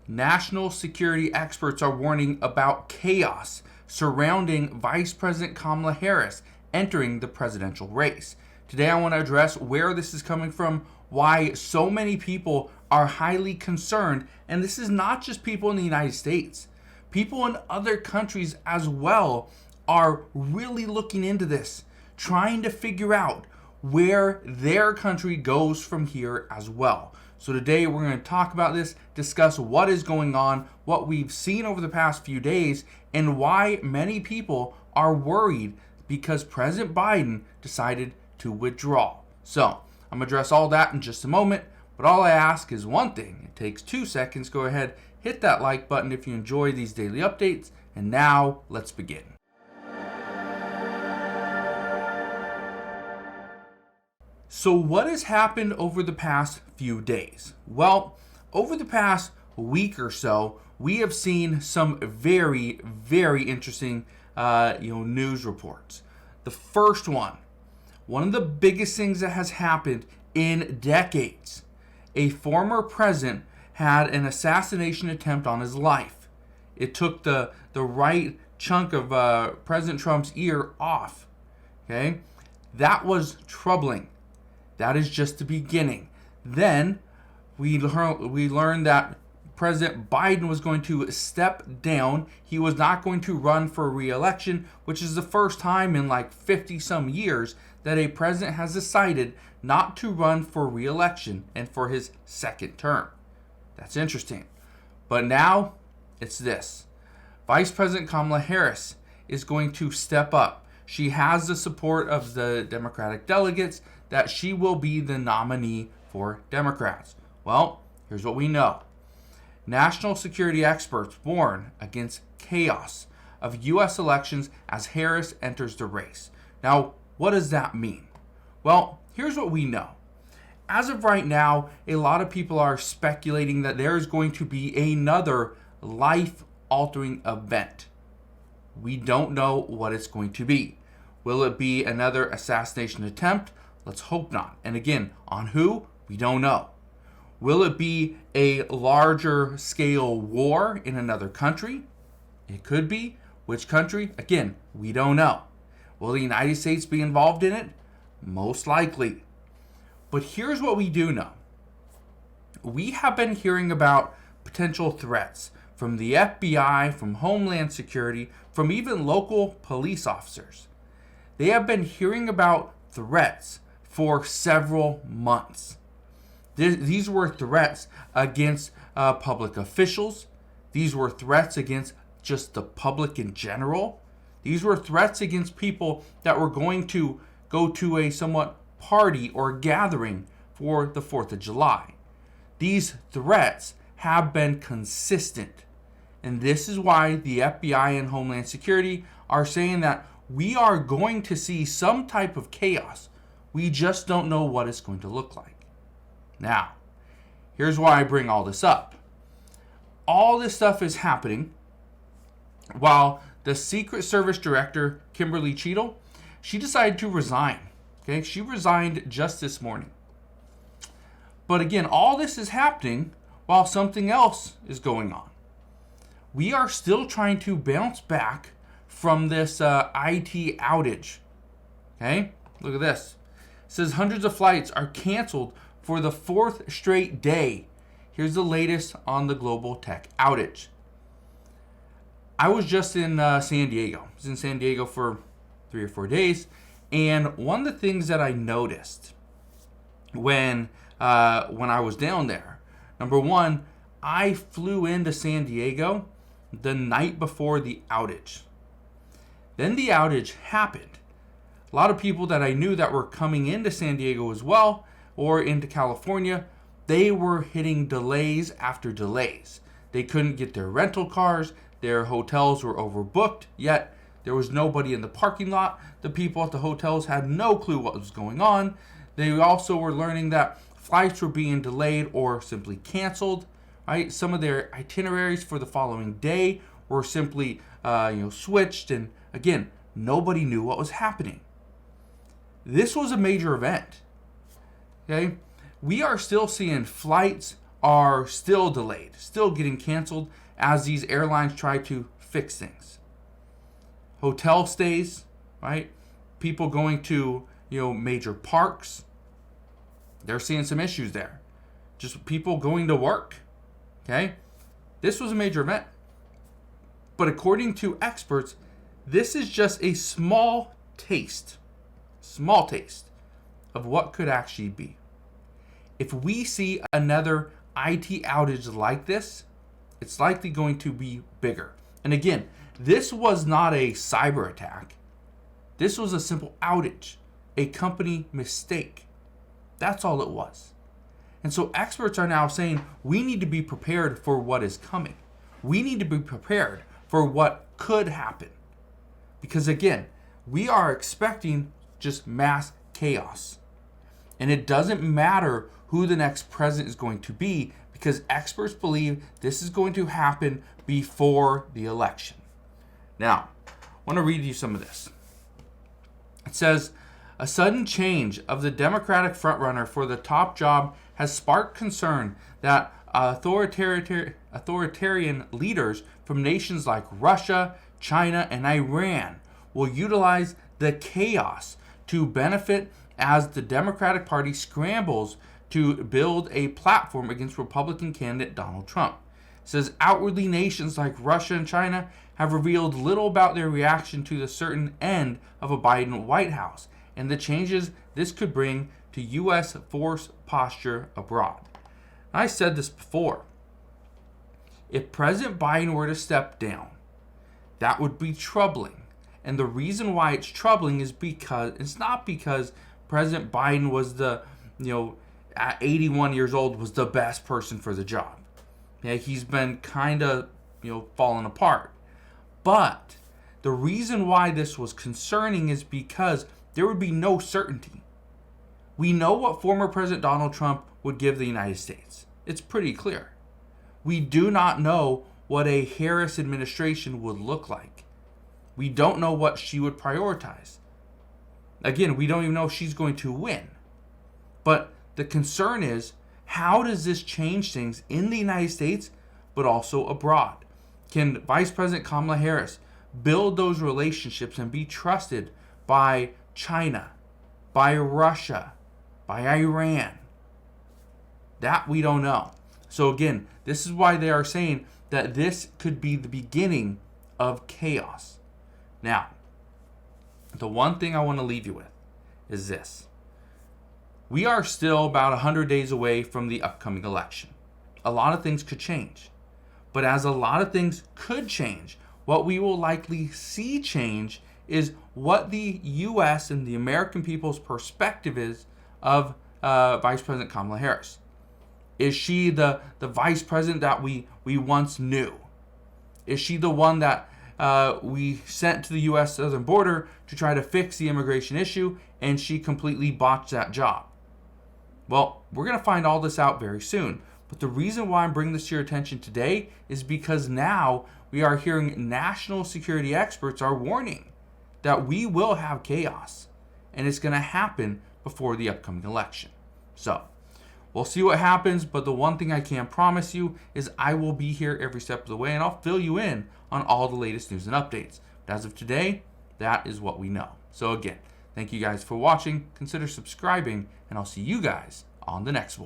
national security experts are warning about chaos surrounding Vice President Kamala Harris entering the presidential race. Today I want to address where this is coming from, why so many people are highly concerned, and this is not just people in the United States. People in other countries as well are really looking into this, trying to figure out where their country goes from here as well. So today we're going to talk about this, discuss what is going on, what we've seen over the past few days, and why many people are worried because President Biden decided to withdraw. So I'm going to address all that in just a moment, but all I ask is one thing. It takes 2 seconds. Go ahead, hit that like button if you enjoy these daily updates, and now let's begin. So what has happened over the past few days? Well, over the past week or so, we have seen some very, very interesting news reports. The first one of the biggest things that has happened in decades. A former president had an assassination attempt on his life. It took the right chunk of President Trump's ear off. Okay? That was troubling. That is just the beginning. Then we learned that President Biden was going to step down. He was not going to run for re-election, which is the first time in like 50 some years that a president has decided not to run for re-election and for his second term. That's interesting. But now it's this. Vice President Kamala Harris is going to step up. She has the support of the Democratic delegates that she will be the nominee for Democrats. Well, here's what we know. National security experts warn against chaos of U.S. elections as Harris enters the race. Now, what does that mean? Well, here's what we know. As of right now, a lot of people are speculating that there is going to be another life-altering event. We don't know what it's going to be. Will it be another assassination attempt? Let's hope not. And again, on who? We don't know. Will it be a larger scale war in another country? It could be. Which country? Again, we don't know. Will the United States be involved in it? Most likely. But here's what we do know. We have been hearing about potential threats from the FBI, from Homeland Security, from even local police officers. They have been hearing about threats for several months. These were threats against public officials. These were threats against just the public in general. These were threats against people that were going to go to a somewhat party or gathering for the 4th of July. These threats have been consistent. And this is why the FBI and Homeland Security are saying that we are going to see some type of chaos. We just don't know what it's going to look like. Now, here's why I bring all this up. All this stuff is happening while the Secret Service Director, Kimberly Cheadle, she decided to resign. Okay, she resigned just this morning. But again, all this is happening while something else is going on. We are still trying to bounce back from this IT outage. Okay, look at this. It says hundreds of flights are canceled for the 4th straight day. Here's the latest on the global tech outage. I was just in San Diego. I was in San Diego for 3 or 4 days. And one of the things that I noticed when I was down there, number one, I flew into San Diego the night before the outage. Then the outage happened. A lot of people that I knew that were coming into San Diego as well, or into California, they were hitting delays after delays. They couldn't get their rental cars, their hotels were overbooked, yet there was nobody in the parking lot. The people at the hotels had no clue what was going on. They also were learning that flights were being delayed or simply canceled. Right? Some of their itineraries for the following day were simply switched, and again, nobody knew what was happening. This was a major event. Okay, we are still seeing flights are still delayed, still getting canceled as these airlines try to fix things. Hotel stays, right? People going to, major parks, they're seeing some issues there. Just people going to work, okay? This was a major event. But according to experts, this is just a small taste of what could actually be. If we see another IT outage like this, it's likely going to be bigger. And again, this was not a cyber attack. This was a simple outage, a company mistake. That's all it was. And so experts are now saying we need to be prepared for what is coming. We need to be prepared for what could happen. Because again, we are expecting just mass chaos. And it doesn't matter who the next president is going to be, because experts believe this is going to happen before the election. Now, I want to read you some of this. It says, a sudden change of the Democratic frontrunner for the top job has sparked concern that authoritarian leaders from nations like Russia, China, and Iran will utilize the chaos to benefit as the Democratic Party scrambles to build a platform against Republican candidate Donald Trump. It says outwardly nations like Russia and China have revealed little about their reaction to the certain end of a Biden White House and the changes this could bring to U.S. force posture abroad. I said this before. If President Biden were to step down, that would be troubling. And the reason why it's troubling is because it's not because President Biden was at 81 years old was the best person for the job. Okay, he's been kind of, falling apart. But the reason why this was concerning is because there would be no certainty. We know what former President Donald Trump would give the United States. It's pretty clear. We do not know what a Harris administration would look like. We don't know what she would prioritize. Again, we don't even know if she's going to win. But the concern is, how does this change things in the United States, but also abroad? Can Vice President Kamala Harris build those relationships and be trusted by China, by Russia, by Iran? That we don't know. So again, this is why they are saying that this could be the beginning of chaos. Now, the one thing I want to leave you with is this. We are still about 100 days away from the upcoming election. A lot of things could change. But as a lot of things could change, what we will likely see change is what the U.S. and the American people's perspective is of Vice President Kamala Harris. Is she the vice president that we once knew? Is she the one that we sent to the U.S. southern border to try to fix the immigration issue, and she completely botched that job? Well, we're going to find all this out very soon. But the reason why I'm bringing this to your attention today is because now we are hearing national security experts are warning that we will have chaos, and it's going to happen before the upcoming election. So, we'll see what happens, but the one thing I can promise you is I will be here every step of the way, and I'll fill you in on all the latest news and updates. But as of today, that is what we know. So again, thank you guys for watching. Consider subscribing, and I'll see you guys on the next one.